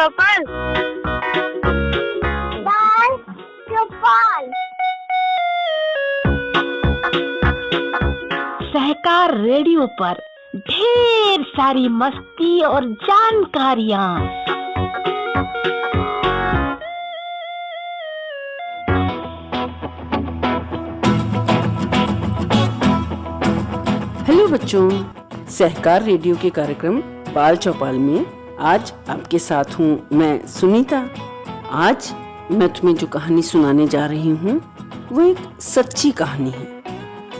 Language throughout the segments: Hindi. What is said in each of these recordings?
चौपल। दाल चौपल। सहकार रेडियो पर ढेर सारी मस्ती और जानकारियाँ। हेलो बच्चों, सहकार रेडियो के कार्यक्रम बाल चौपाल में आज आपके साथ हूँ मैं सुनीता। आज मैं तुम्हें जो कहानी सुनाने जा रही हूँ वो एक सच्ची कहानी है।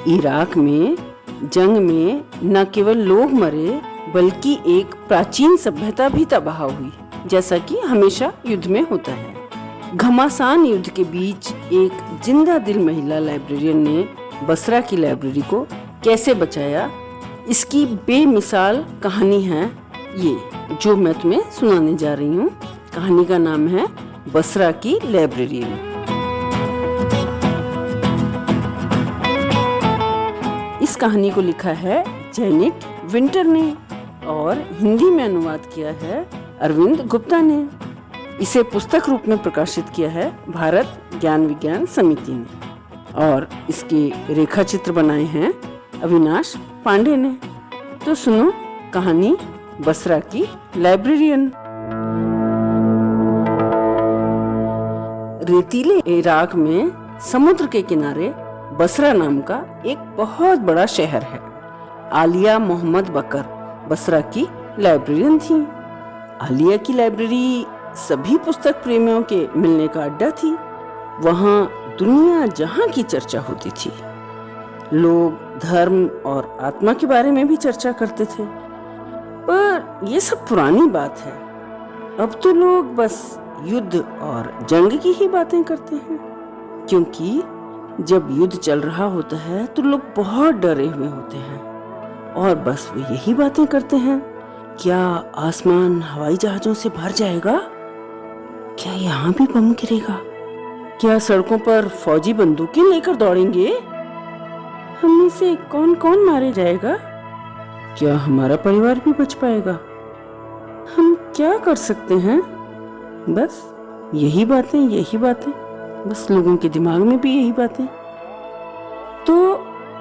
इराक में जंग में न केवल लोग मरे बल्कि एक प्राचीन सभ्यता भी तबाह हुई, जैसा कि हमेशा युद्ध में होता है। घमासान युद्ध के बीच एक जिंदा दिल महिला लाइब्रेरियन ने बसरा की लाइब्रेरी को कैसे बचाया, इसकी बेमिसाल कहानी है ये जो मैं तुम्हें सुनाने जा रही हूँ। कहानी का नाम है बसरा की लाइब्रेरियन। इस कहानी को लिखा है जेनेट विंटर ने और हिंदी में अनुवाद किया है अरविंद गुप्ता ने। इसे पुस्तक रूप में प्रकाशित किया है भारत ज्ञान विज्ञान समिति ने और इसके रेखा चित्र बनाए हैं अविनाश पांडे ने। तो सुनो कहानी बसरा की लाइब्रेरियन। रेतीले इराक में समुद्र के किनारे बसरा नाम का एक बहुत बड़ा शहर है। आलिया मोहम्मद बकर बसरा की लाइब्रेरियन थी। आलिया की लाइब्रेरी सभी पुस्तक प्रेमियों के मिलने का अड्डा थी। वहाँ दुनिया जहाँ की चर्चा होती थी। लोग धर्म और आत्मा के बारे में भी चर्चा करते थे, पर ये सब पुरानी बात है। अब तो लोग बस युद्ध और जंग की ही बातें करते हैं, क्योंकि जब युद्ध चल रहा होता है तो लोग बहुत डरे हुए होते हैं और बस वे यही बातें करते हैं। क्या आसमान हवाई जहाजों से भर जाएगा? क्या यहाँ भी बम गिरेगा? क्या सड़कों पर फौजी बंदूकें लेकर दौड़ेंगे? हम में से कौन कौन मारे जाएगा? क्या हमारा परिवार भी बच पाएगा? हम क्या कर सकते हैं? बस यही बातें, बस लोगों के दिमाग में भी यही बातें। तो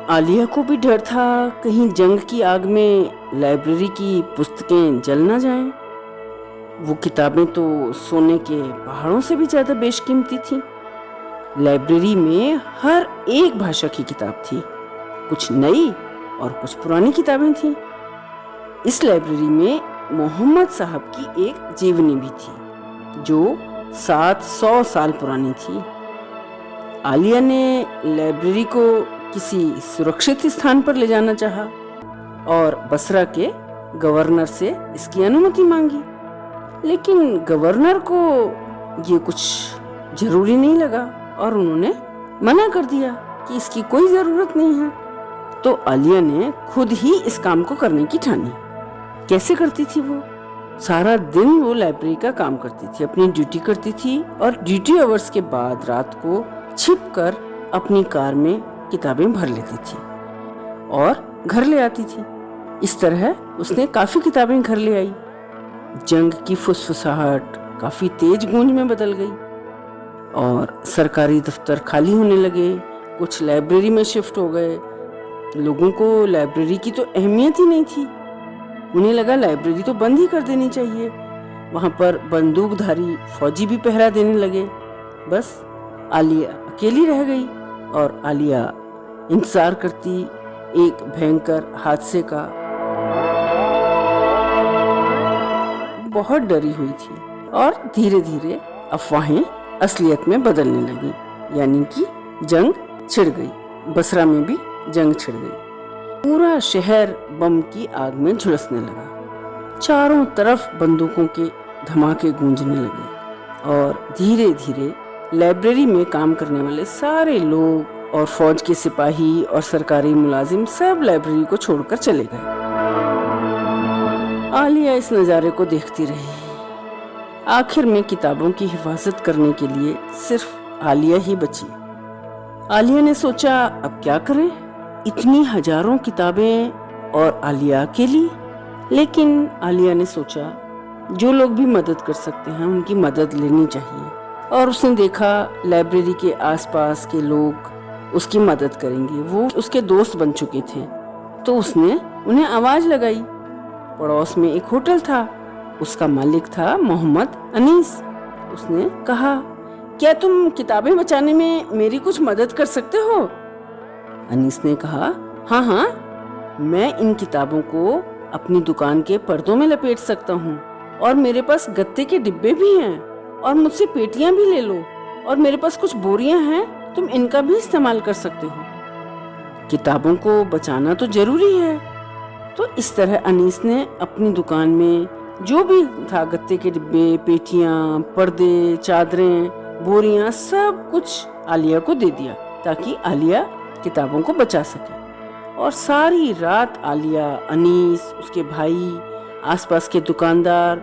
आलिया को भी डर था कहीं जंग की आग में लाइब्रेरी की पुस्तकें जल ना जाएं। वो किताबें तो सोने के पहाड़ों से भी ज्यादा बेशकीमती थी। लाइब्रेरी में हर एक भाषा की किताब थी, कुछ नई और कुछ पुरानी किताबें थीं। इस लाइब्रेरी में मोहम्मद साहब की एक जीवनी भी थी जो 700 साल पुरानी थी। आलिया ने लाइब्रेरी को किसी सुरक्षित स्थान पर ले जाना चाहा और बसरा के गवर्नर से इसकी अनुमति मांगी, लेकिन गवर्नर को ये कुछ जरूरी नहीं लगा और उन्होंने मना कर दिया कि इसकी कोई जरूरत नहीं है। तो आलिया ने खुद ही इस काम को करने की ठानी। कैसे करती थी वो? सारा दिन वो लाइब्रेरी का काम करती थी, अपनी ड्यूटी करती थी और ड्यूटी आवर्स के बाद रात को छिपकर अपनी कार में किताबें भर लेती थी और घर ले आती थी। इस तरह उसने काफी किताबें घर ले आई। जंग की फुसफुसाहट काफी तेज गूंज में बदल गई और सरकारी दफ्तर खाली होने लगे, कुछ लाइब्रेरी में शिफ्ट हो गए। लोगों को लाइब्रेरी की तो अहमियत ही नहीं थी। उन्हें लगा लाइब्रेरी तो बंद ही कर देनी चाहिए। वहां पर बंदूकधारी फौजी भी पहरा देने लगे। बस आलिया अकेली रह गई और आलिया इंतजार करती एक भयंकर हादसे का। बहुत डरी हुई थी और धीरे धीरे अफवाहें असलियत में बदलने लगी, यानी कि जंग छिड़ गई। बसरा में भी जंग छिड़ गई। पूरा शहर बम की आग में झुलसने लगा। चारों तरफ बंदूकों के धमाके गूंजने लगे और धीरे धीरे लाइब्रेरी में काम करने वाले सारे लोग और फौज के सिपाही और सरकारी मुलाजिम सब लाइब्रेरी को छोड़कर चले गए। आलिया इस नज़ारे को देखती रही। आखिर में किताबों की हिफाजत करने के लिए सिर्फ आलिया ही बची। आलिया ने सोचा अब क्या करें, इतनी हजारों किताबें और आलिया अकेली। लेकिन आलिया ने सोचा जो लोग भी मदद कर सकते हैं उनकी मदद लेनी चाहिए। और उसने देखा लाइब्रेरी के आसपास के लोग उसकी मदद करेंगे, वो उसके दोस्त बन चुके थे, तो उसने उन्हें आवाज लगाई। पड़ोस में एक होटल था, उसका मालिक था मोहम्मद अनीस। उसने कहा, क्या तुम किताबें बचाने में मेरी कुछ मदद कर सकते हो? अनीस ने कहा, हाँ हाँ, मैं इन किताबों को अपनी दुकान के पर्दों में लपेट सकता हूँ, और मेरे पास गत्ते के डिब्बे भी हैं, और मुझसे पेटियां भी ले लो, और मेरे पास कुछ बोरियां हैं, तुम इनका भी इस्तेमाल कर सकते हो। किताबों को बचाना तो जरूरी है। तो इस तरह अनीस ने अपनी दुकान में जो भी था, गत्ते के डिब्बे, पेटियां, पर्दे, चादरें, बोरियां, सब कुछ आलिया को दे दिया ताकि आलिया किताबों को बचा सके। और सारी रात आलिया, अनीस, उसके भाई, आसपास के दुकानदार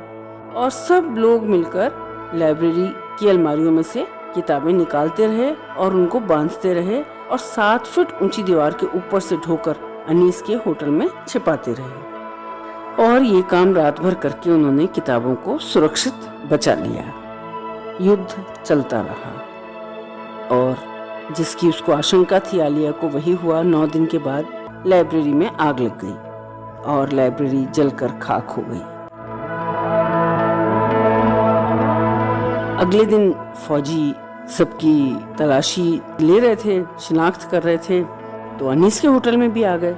और सब लोग मिलकर लाइब्रेरी की अलमारियों में से किताबें निकालते रहे और उनको बांधते रहे, और 7 फुट ऊंची दीवार के ऊपर से ढोकर अनीस के होटल में छिपाते रहे। और ये काम रात भर करके उन्होंने किताबों को सुरक्षित बचा लिया। युद्ध चलता रहा और जिसकी उसको आशंका थी आलिया को, वही हुआ। 9 दिन के बाद लाइब्रेरी में आग लग गई और लाइब्रेरी जलकर खाक हो गई। अगले दिन फौजी सबकी तलाशी ले रहे थे, शिनाख्त कर रहे थे, तो अनीस के होटल में भी आ गए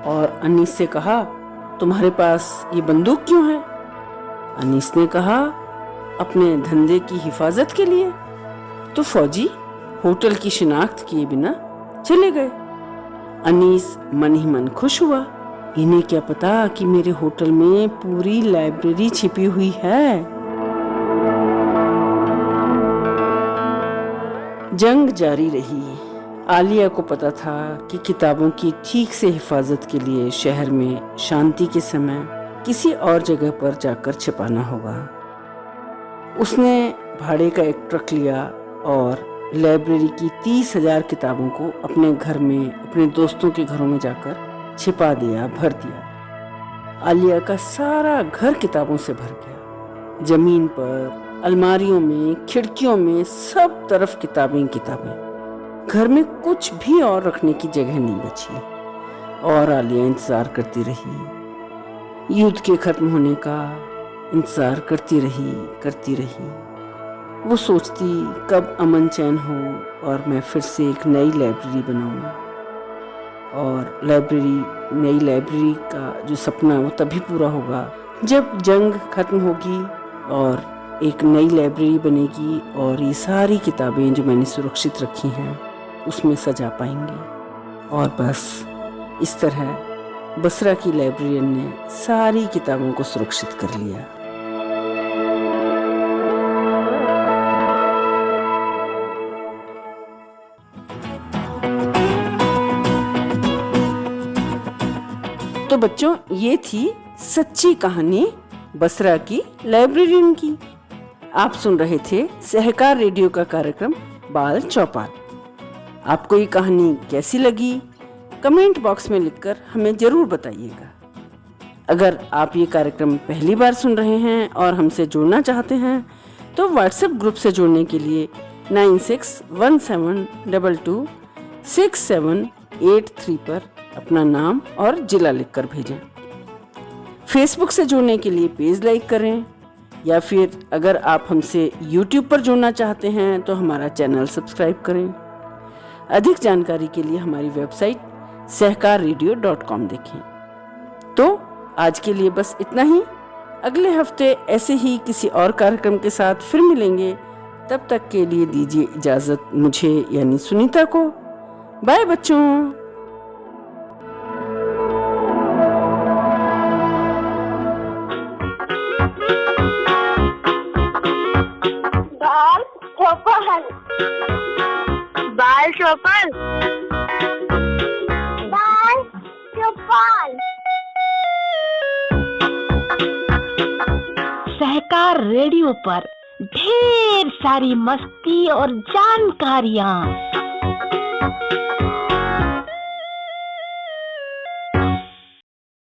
और अनीस से कहा, तुम्हारे पास ये बंदूक क्यों है? अनीस ने कहा, अपने धंधे की हिफाजत के लिए। तो फौजी होटल की शिनाख्त किए बिना चले गए। अनीस मन ही मन खुश हुआ, इन्हें क्या पता कि मेरे होटल में पूरी लाइब्रेरी छिपी हुई है। जंग जारी रही। आलिया को पता था कि किताबों की ठीक से हिफाजत के लिए शहर में शांति के समय किसी और जगह पर जाकर छिपाना होगा। उसने भाड़े का एक ट्रक लिया और लाइब्रेरी की 30,000 किताबों को अपने घर में, अपने दोस्तों के घरों में जाकर छिपा दिया, भर दिया। आलिया का सारा घर किताबों से भर गया। जमीन पर, अलमारियों में, खिड़कियों में, सब तरफ किताबें किताबें। घर में कुछ भी और रखने की जगह नहीं बची। और आलिया इंतजार करती रही, युद्ध के खत्म होने का इंतजार करती रही। वो सोचती कब अमन चैन हो और मैं फिर से एक नई लाइब्रेरी बनाऊं। और नई लाइब्रेरी का जो सपना वो तभी पूरा होगा जब जंग खत्म होगी और एक नई लाइब्रेरी बनेगी और ये सारी किताबें जो मैंने सुरक्षित रखी हैं उसमें सजा पाएंगी। और बस इस तरह बसरा की लाइब्रेरियन ने सारी किताबों को सुरक्षित कर लिया। तो बच्चों, ये थी सच्ची कहानी बसरा की लाइब्रेरियन की। आप सुन रहे थे सहकार रेडियो का कार्यक्रम बाल चौपाल। आपको ये कहानी कैसी लगी कमेंट बॉक्स में लिखकर हमें जरूर बताइएगा। अगर आप ये कार्यक्रम पहली बार सुन रहे हैं और हमसे जुड़ना चाहते हैं तो व्हाट्सएप ग्रुप से जुड़ने के लिए 9617226783 पर अपना नाम और जिला लिखकर भेजें। फेसबुक से जुड़ने के लिए पेज लाइक करें, या फिर अगर आप हमसे यूट्यूब पर जुड़ना चाहते हैं तो हमारा चैनल सब्सक्राइब करें। अधिक जानकारी के लिए हमारी वेबसाइट सहकाररेडियो.com देखें। तो आज के लिए बस इतना ही। अगले हफ्ते ऐसे ही किसी और कार्यक्रम के साथ फिर मिलेंगे। तब तक के लिए दीजिए इजाजत मुझे यानी सुनीता को। बाय बच्चों। बाल चौपाल। सहकार रेडियो पर ढेर सारी मस्ती और जानकारियाँ।